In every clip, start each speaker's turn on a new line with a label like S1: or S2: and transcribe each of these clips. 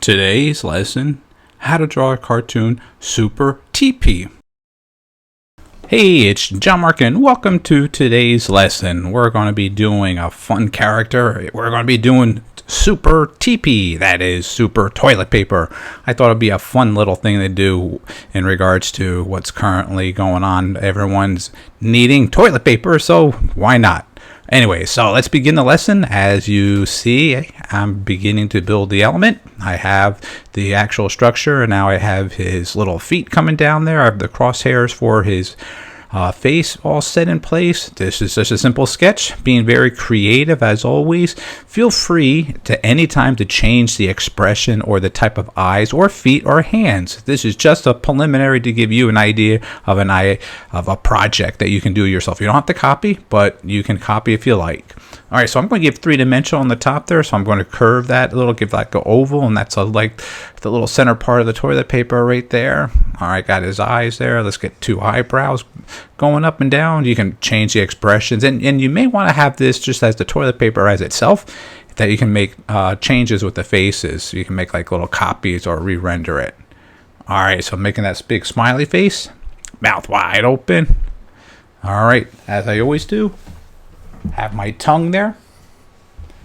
S1: Today's lesson, how to draw a cartoon Super TP. Hey, it's John-Marc and welcome to today's lesson. We're going to be doing a fun character. We're going to be doing Super TP, that is super toilet paper. I thought it'd be a fun little thing to do in regards to what's currently going on. Everyone's needing toilet paper, so why not? Anyway, so let's begin the lesson. As you see, I'm beginning to build the element. I have the actual structure, and now I have his little feet coming down there. I have the crosshairs for his face all set in place. This is just a simple sketch, being very creative as always. Feel free to any time to change the expression or the type of eyes or feet or hands. This is just a preliminary to give you an idea of a project that you can do yourself. You don't have to copy, but you can copy if you like. All right, so I'm going to give three-dimensional on the top there, so I'm going to curve that a little, give like an oval, and that's like the little center part of the toilet paper right there. All right, got his eyes there. Let's get two eyebrows going up and down. You can change the expressions, and you may want to have this just as the toilet paper as itself, that you can make changes with the faces. You can make like little copies or re-render it. All right, so I'm making that big smiley face, mouth wide open. All right, as I always do, have my tongue there.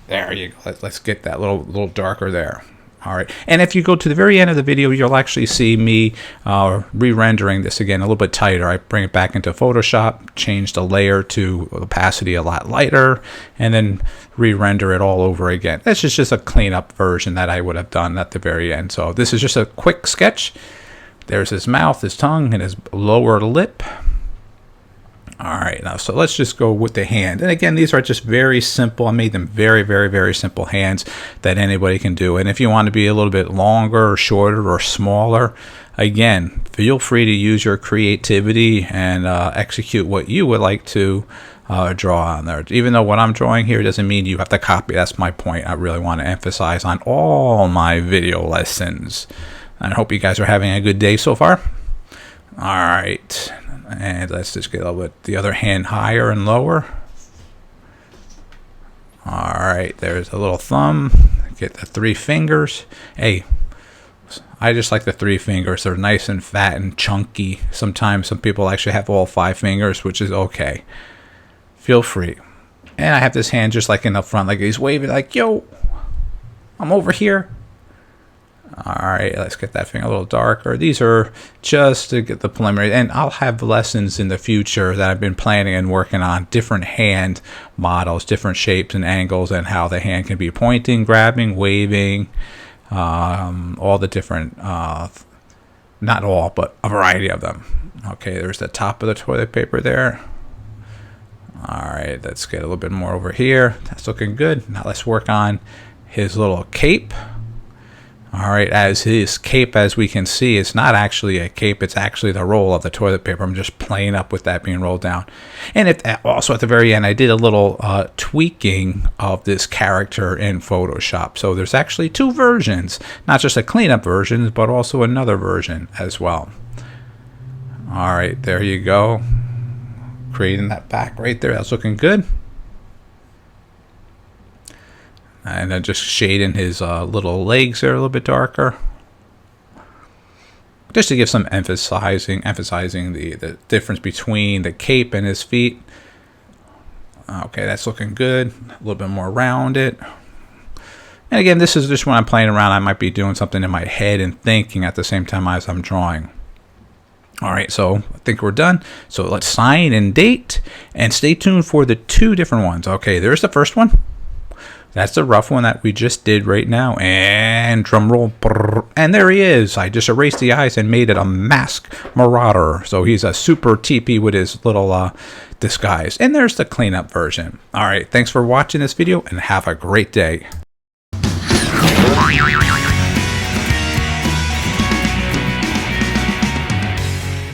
S1: There you go. Let's get that little darker there. All right, and if you go to the very end of the video, you'll actually see me re-rendering this again a little bit tighter. I bring it back into Photoshop, change the layer to opacity a lot lighter, and then re-render it all over again. This is just a cleanup version that I would have done at the very end. So this is just a quick sketch. There's his mouth, his tongue, and his lower lip. All right, now so let's just go with the hand. And again, these are just very simple. I made them very, very, very simple hands that anybody can do. And if you want to be a little bit longer or shorter or smaller, again, feel free to use your creativity and execute what you would like to draw on there. Even though what I'm drawing here doesn't mean you have to copy. That's my point. I really want to emphasize on all my video lessons. I hope you guys are having a good day so far. All right. And let's just get a little bit the other hand higher and lower. All right, there's a little thumb. Get the three fingers. Hey, I just like the three fingers. They're nice and fat and chunky. Sometimes some people actually have all five fingers, which is okay. Feel free. And I have this hand just like in the front, like he's waving like, yo, I'm over here. All right, let's get that thing a little darker. These are just to get the preliminary, and I'll have lessons in the future that I've been planning and working on different hand models, different shapes and angles, and how the hand can be pointing, grabbing, waving, all the different, not all, but a variety of them. Okay, there's the top of the toilet paper there. All right, let's get a little bit more over here. That's looking good. Now let's work on his little cape. All right, as his cape, as we can see, it's not actually a cape. It's actually the roll of the toilet paper. I'm just playing up with that being rolled down. And also at the very end, I did a little tweaking of this character in Photoshop. So there's actually two versions, not just a cleanup version, but also another version as well. All right, there you go. Creating that back right there. That's looking good. And then just shading his little legs there a little bit darker, just to give some emphasizing the difference between the cape and his feet. Okay, that's looking good. A little bit more rounded. And again, this is just when I'm playing around. I might be doing something in my head and thinking at the same time as I'm drawing. All right, so I think we're done. So let's sign and date, and stay tuned for the two different ones. Okay, there's the first one. That's the rough one that we just did right now. And drum roll. Brrr, and there he is. I just erased the eyes and made it a mask marauder. So he's a super TP with his little disguise. And there's the cleanup version. All right. Thanks for watching this video and have a great day.